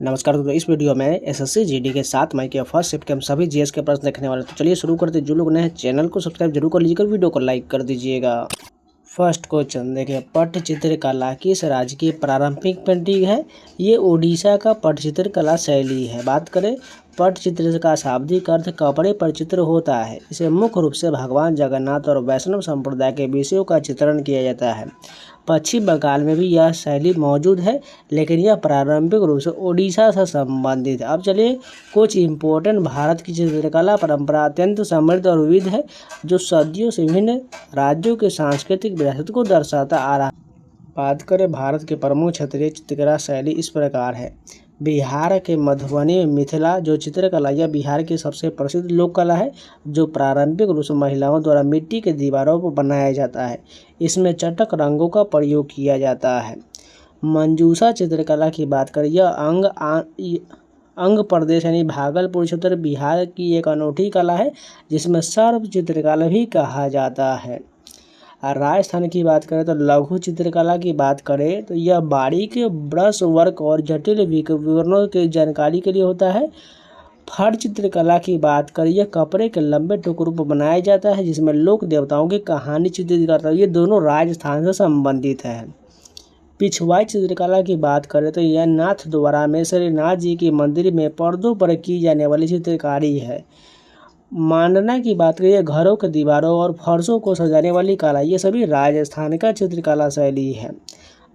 नमस्कार दोस्तों, इस वीडियो में एसएससी जीडी के 7 मई के फर्स्ट शिफ्ट के हम सभी जीएस के प्रश्न देखने वाले। तो चलिए शुरू करते हैं। जो लोग नए हैं चैनल को सब्सक्राइब जरूर कर लीजिएगा, वीडियो को लाइक कर दीजिएगा। फर्स्ट क्वेश्चन देखिए, पट्टचित्र कला किस राज्य की पारंपरिक पेंटिंग है? ये ओडिशा का पट्टचित्र कला शैली है। बात करें पट्टचित्र का शाब्दिक अर्थ कपड़े पर चित्र होता है। इसे मुख्य रूप से भगवान जगन्नाथ और वैष्णव संप्रदाय के विषयों का चित्रण किया जाता है। पश्चिम बंगाल में भी यह शैली मौजूद है, लेकिन यह पारंपरिक रूप से ओडिशा से संबंधित है। अब चलिए कुछ इम्पोर्टेंट भारत की चित्रकला परंपरा अत्यंत समृद्ध और विविध है, जो सदियों से विभिन्न राज्यों के सांस्कृतिक विरासत को दर्शाता आ रहा है। बात करें भारत के प्रमुख क्षेत्रीय चित्रकला शैली इस प्रकार है। बिहार के मधुबनी में मिथिला जो चित्रकला यह बिहार की सबसे प्रसिद्ध लोक कला है, जो पारंपरिक रूप से महिलाओं द्वारा मिट्टी के दीवारों पर बनाया जाता है। इसमें चटक रंगों का प्रयोग किया जाता है। मंजूषा चित्रकला की बात करें, यह अंग प्रदेश यानी भागलपुर क्षेत्र बिहार की एक अनूठी कला है, जिसमें सर्प चित्रकला भी कहा जाता है। राजस्थान की बात करें तो लघु चित्रकला की बात करें तो यह बारीक ब्रश वर्क और जटिल विवरणों की जानकारी के लिए होता है। फट चित्रकला की बात करें, यह कपड़े के लंबे टुकड़ों पर बनाया जाता है, जिसमें लोक देवताओं की कहानी चित्रित करता है। ये दोनों राजस्थान से संबंधित है। पिछवाई चित्रकला की बात करें तो यह नाथ द्वारा में श्रीनाथ जी की मंदिर में पर्दों पर की जाने वाली चित्रकारी है। मांडना की बात करें, घरों के दीवारों और फर्शों को सजाने वाली कला, ये सभी राजस्थान का चित्रकला शैली है।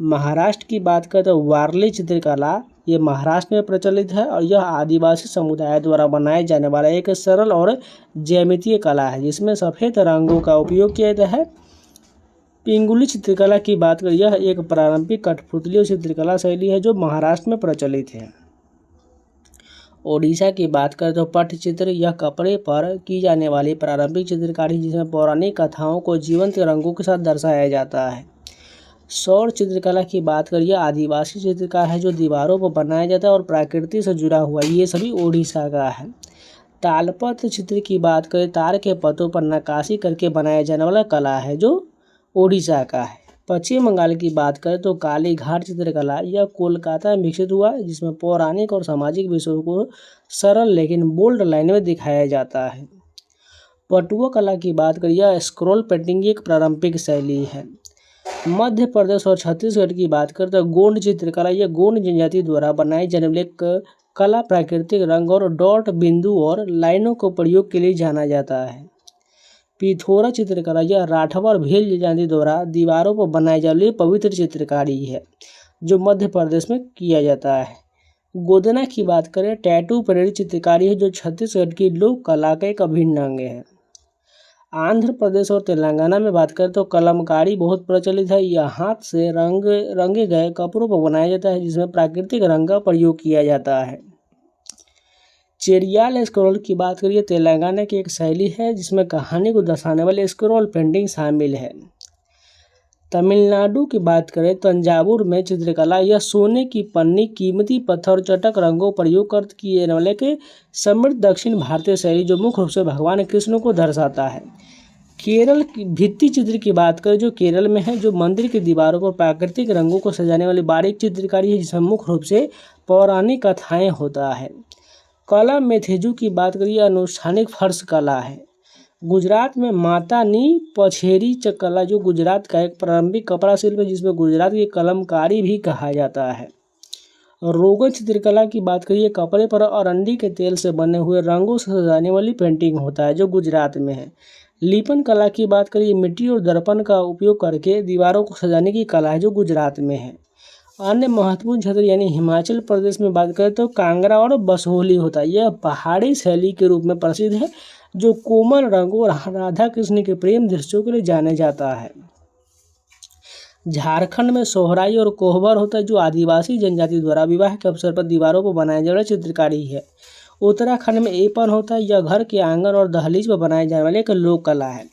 महाराष्ट्र की बात करें तो वारली चित्रकला ये महाराष्ट्र में प्रचलित है, और यह आदिवासी समुदाय द्वारा बनाए जाने वाला एक सरल और ज्यामितीय कला है, जिसमें सफ़ेद रंगों का उपयोग किया जाता है। पिंगुली चित्रकला की बात करें, यह एक पारंपरिक कठपुतली चित्रकला शैली है, जो महाराष्ट्र में प्रचलित है। ओडिशा की बात करें तो पट्टचित्र यह कपड़े पर की जाने वाली पारंपरिक चित्रकारी, जिसमें पौराणिक कथाओं को जीवंत रंगों के साथ दर्शाया जाता है। सौर चित्रकला की बात करिए, आदिवासी चित्रकार है, जो दीवारों पर बनाया जाता है और प्रकृति से जुड़ा हुआ, ये सभी ओडिशा का है। तालपत्र चित्र की बात करें, तार के पत्तों पर नक्काशी करके बनाया जाने वाला कला है, जो ओडिशा का है। पश्चिम बंगाल की बात करें तो काली घाट चित्रकला यह कोलकाता में विकसित हुआ, जिसमें पौराणिक और सामाजिक विषयों को सरल लेकिन बोल्ड लाइन में दिखाया जाता है। पटुआ कला की बात करें, यह स्क्रॉल पेंटिंग एक पारंपरिक शैली है। मध्य प्रदेश और छत्तीसगढ़ की बात करें तो गोंड चित्रकला यह गोंड जनजाति द्वारा बनाई जाने वाली कला प्राकृतिक रंग और डॉट बिंदु और लाइनों को प्रयोग के लिए जाना जाता है। पिथौरा चित्रकला यह राठवा और भील जनजाति द्वारा दीवारों पर बनाई जाने वाली पवित्र चित्रकारी है, जो मध्य प्रदेश में किया जाता है। गोदना की बात करें, टैटू प्रेरित चित्रकारी है, जो छत्तीसगढ़ की लोक कला का एक अभिन्न अंग है। आंध्र प्रदेश और तेलंगाना में बात करें तो कलमकारी बहुत प्रचलित है। यह हाथ से रंगे गए कपड़ों पर बनाया जाता है, जिसमें प्राकृतिक रंग का प्रयोग किया जाता है। चेरियाल स्क्रॉल की बात करिए, तेलंगाना की एक शैली है, जिसमें कहानी को दर्शाने वाले स्क्रॉल पेंटिंग शामिल है। तमिलनाडु की बात करें, तंजावुर में चित्रकला यह सोने की पन्नी, कीमती पत्थर और चटक रंगों प्रयोग कर किए जाने वाले के समृद्ध दक्षिण भारतीय शैली, जो मुख्य रूप से भगवान कृष्ण को दर्शाता है। केरल की भित्ति चित्र की बात करें, जो केरल में है, जो मंदिर की दीवारों पर प्राकृतिक रंगों को सजाने वाली बारीक चित्रकारी है, जिसमें मुख्य रूप से पौराणिक कथाएं होता है। कला मेथेजू की बात करिए, अनुष्ठानिक फर्श कला है। गुजरात में मातानी पछेरी कला, जो गुजरात का एक पारंपरिक कपड़ा शिल्प है, जिसमें गुजरात की कलमकारी भी कहा जाता है। रोगन चित्रकला की बात करिए, कपड़े पर अरंडी के तेल से बने हुए रंगों से सजाने वाली पेंटिंग होता है, जो गुजरात में है। लिपन कला की बात करिए, मिट्टी और दर्पण का उपयोग करके दीवारों को सजाने की कला है, जो गुजरात में है। अन्य महत्वपूर्ण क्षेत्र यानी हिमाचल प्रदेश में बात करें तो कांगड़ा और बसोहली होता है। यह पहाड़ी शैली के रूप में प्रसिद्ध है, जो कोमल रंगों और राधा कृष्ण के प्रेम दृश्यों के लिए जाने जाता है। झारखंड में सोहराई और कोहबर होता है, जो आदिवासी जनजाति द्वारा विवाह के अवसर पर दीवारों पर बनाए जाने वाली चित्रकारी है। उत्तराखंड में एपन होता है, यह घर के आंगन और दहलीज पर बनाए जाने वाले एक लोक कला है।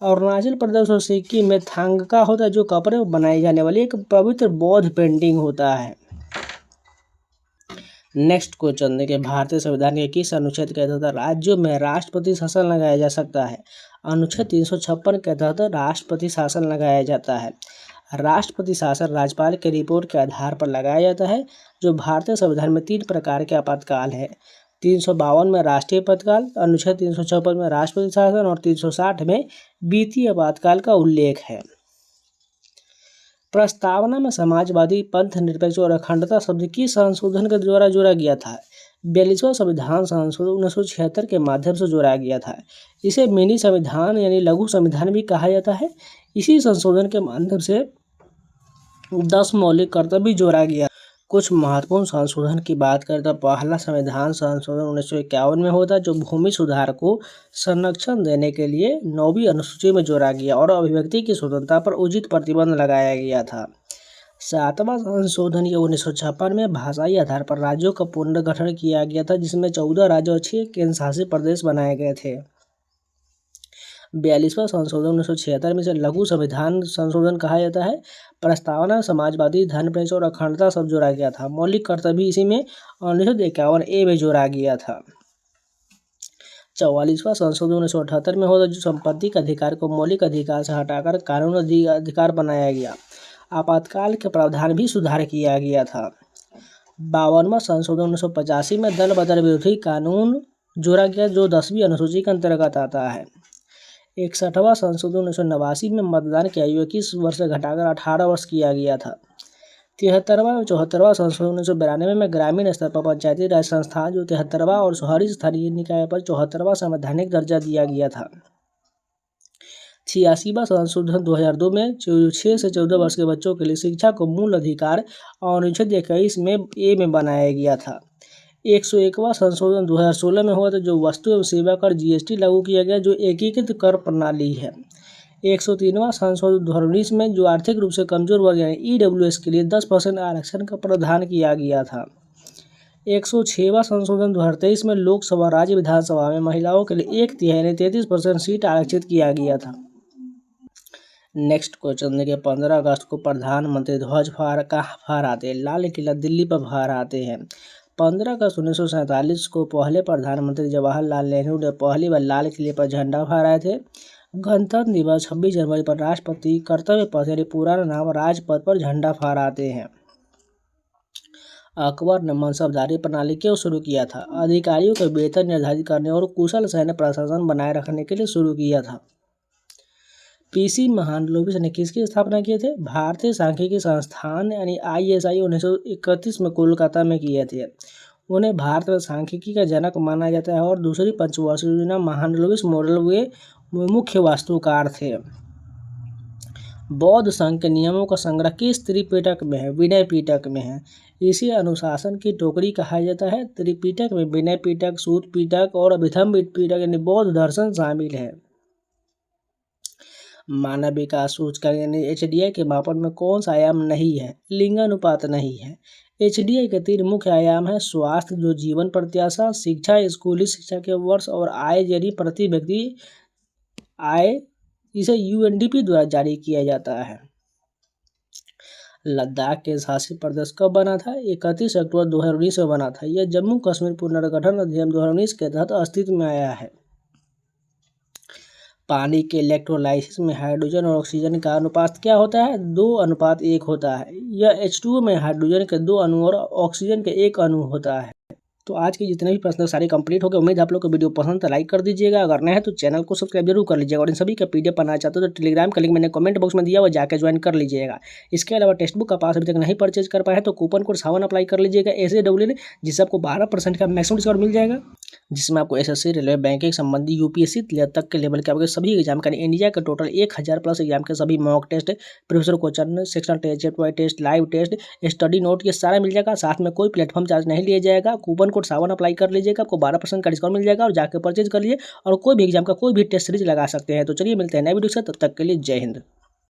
अरुणाचल प्रदेश और सिक्किम में थांगका होता है, जो कपड़े पर बनाई जाने वाली एक पवित्र बौद्ध पेंटिंग होता है। नेक्स्ट क्वेश्चन देखिए, भारतीय संविधान के किस अनुच्छेद के तहत राज्यों में राष्ट्रपति शासन लगाया जा सकता है? अनुच्छेद 356 के तहत राष्ट्रपति शासन लगाया जाता है। राष्ट्रपति शासन राज्यपाल के रिपोर्ट के आधार पर लगाया जाता है। जो भारतीय संविधान में 3 प्रकार के आपातकाल है। 352 में राष्ट्रीय आपातकाल, अनुच्छेद 356 में राष्ट्रपति शासन और 360 में वित्तीय आपातकाल का उल्लेख है। प्रस्तावना में समाजवादी, पंथ निरपेक्ष और अखंडता शब्द की संशोधन के द्वारा जोड़ा गया था। 42वां संविधान संशोधन 1976 के माध्यम से जोड़ा गया था। इसे मिनी संविधान यानी लघु संविधान भी कहा जाता है। इसी संशोधन के माध्यम से 10 मौलिक कर्तव्य जोड़ा गया। कुछ महत्वपूर्ण संशोधन की बात करें तो पहला संविधान संशोधन 1951 में होता, जो भूमि सुधार को संरक्षण देने के लिए 9वीं अनुसूची में जोड़ा गया और अभिव्यक्ति की स्वतंत्रता पर उचित प्रतिबंध लगाया गया था। 7वां संशोधन ये 1956 में भाषाई आधार पर राज्यों का पुनर्गठन किया गया था, जिसमें 14 राज्य और 6 केंद्र शासित प्रदेश बनाए गए थे। 42वां संशोधन 1976 में से लघु संविधान संशोधन कहा जाता है। प्रस्तावना समाजवादी, धर्मनिरपेक्ष और अखंडता सब जोड़ा गया था। मौलिक कर्तव्य इसी में 1951A में जोड़ा गया था। 44वां संशोधन 1978 में होता, जो संपत्ति के अधिकार को मौलिक अधिकार से हटाकर कानूनी अधिकार बनाया गया। आपातकाल के प्रावधान भी सुधार किया गया था। 52वां संशोधन 1985 में दल बदल विरोधी कानून जोड़ा गया, जो 10वीं अनुसूची के अंतर्गत आता है। 61वां संशोधन 1989 में मतदान की आयु 21 वर्ष से घटाकर 18 वर्ष किया गया था। 73वां और 74वां संशोधन 1992 में ग्रामीण स्तर पर पंचायती राज संस्थान जो 73वां और शहरी स्थानीय निकाय पर 74वां संवैधानिक दर्जा दिया गया था। 86वां संशोधन 2002 में 6 से 14 वर्ष के बच्चों के लिए शिक्षा को मूल अधिकार और अनुच्छेद 21 में ए में बनाया गया था। 101वां संशोधन 2016 में हुआ था, जो वस्तु एवं सेवा कर GST लागू किया गया, जो एकीकृत कर प्रणाली है। 103वां संशोधन 2019 में जो आर्थिक रूप से कमजोर वर्ग यानी EWS के लिए 10% आरक्षण का प्रावधान किया गया था। 106वां संशोधन 2023 में लोकसभा राज्य विधानसभा में महिलाओं के लिए 1/3 यानी 33% सीट आरक्षित किया गया था। नेक्स्ट क्वेश्चन देखिए, 15 अगस्त को प्रधानमंत्री ध्वज कहाँ फहराते हैं? लाल किला दिल्ली पर फहराते हैं। 15 अगस्त 1947 को पहले प्रधानमंत्री जवाहरलाल नेहरू ने पहली बार लाल किले पर झंडा फहराए थे। गणतंत्र दिवस 26 जनवरी पर राष्ट्रपति कर्तव्य पथ यानी पुराना नाम राजपथ पर झंडा फहराते हैं। अकबर ने मनसबदारी प्रणाली क्यों शुरू किया था? अधिकारियों के वेतन निर्धारित करने और कुशल सैन्य प्रशासन बनाए रखने के लिए शुरू किया था। PC महालनोबिस ने किसकी स्थापना किए थे? भारतीय सांख्यिकी संस्थान यानी ISI 1931 में कोलकाता में किए थे। उन्हें भारत में सांख्यिकी का जनक माना जाता है और दूसरी पंचवार्षिक योजना महालनोबिस मॉडल वे मुख्य वास्तुकार थे। बौद्ध संघ के नियमों का संग्रह किस त्रिपिटक में है? विनय पिटक में है। इसे अनुशासन की टोकरी कहा जाता है। त्रिपिटक में विनय पिटक, सूत पिटक और अभिधम पिटक यानी बौद्ध दर्शन शामिल है। मानव विकास सूचकांक यानी HDI के मापन में कौन सा आयाम नहीं है? लिंगानुपात नहीं है। HDI के 3 मुख्य आयाम है, स्वास्थ्य जो जीवन प्रत्याशा, शिक्षा स्कूली शिक्षा के वर्ष और आय यानी प्रति व्यक्ति आय। इसे UNDP द्वारा जारी किया जाता है। लद्दाख के शासित प्रदेश कब बना था? 31 अक्टूबर 2019 में बना था। यह जम्मू कश्मीर पुनर्गठन अधिनियम 2019 के तहत अस्तित्व में आया है। पानी के इलेक्ट्रोलाइसिस में हाइड्रोजन और ऑक्सीजन का अनुपात क्या होता है? 2:1 होता है। यह H2O में हाइड्रोजन के 2 अणु और ऑक्सीजन के 1 अणु होता है। तो आज के जितने भी प्रश्न सारे कंप्लीट हो गए। उम्मीद आप लोग को वीडियो पसंद तो लाइक कर दीजिएगा, अगर नए हैं तो चैनल को सब्सक्राइब जरूर कर लीजिएगा और इन सभी का PDF बनाना चाहते हो तो टेलीग्राम का लिंक मैंने कमेंट बॉक्स में दिया हुआ, जाकर ज्वाइन कर लीजिएगा। इसके अलावा टेक्स्ट बुक का पास अभी तक नहीं परचेज कर पाए तो कूपन कोड 7 अप्लाई कर लीजिएगा SAWN, जिससे आपको 12% का मैक्सिमम डिस्काउंट मिल जाएगा, जिसमें आपको SSC, रेलवे, बैंकिंग संबंधी UPSC तक के लेवल के आपके सभी एग्जाम का इंडिया के टोटल 1000+ एग्जाम के सभी mock test, professor question, sectional test, chapter wise test, live test, study note, ये सारा मिल जाएगा। साथ में कोई प्लेटफॉर्म चार्ज नहीं लिया जाएगा। कूपन कोड 7 अप्लाई कर लीजिएगा, आपको 12% का डिस्काउंट मिल जाएगा और जाकर परचेज कर लिए और कोई भी एग्जाम का कोई भी टेस्ट सीरीज लगा सकते हैं। तो चलिए मिलते हैं नए वीडियो से, तब तक के लिए जय हिंद।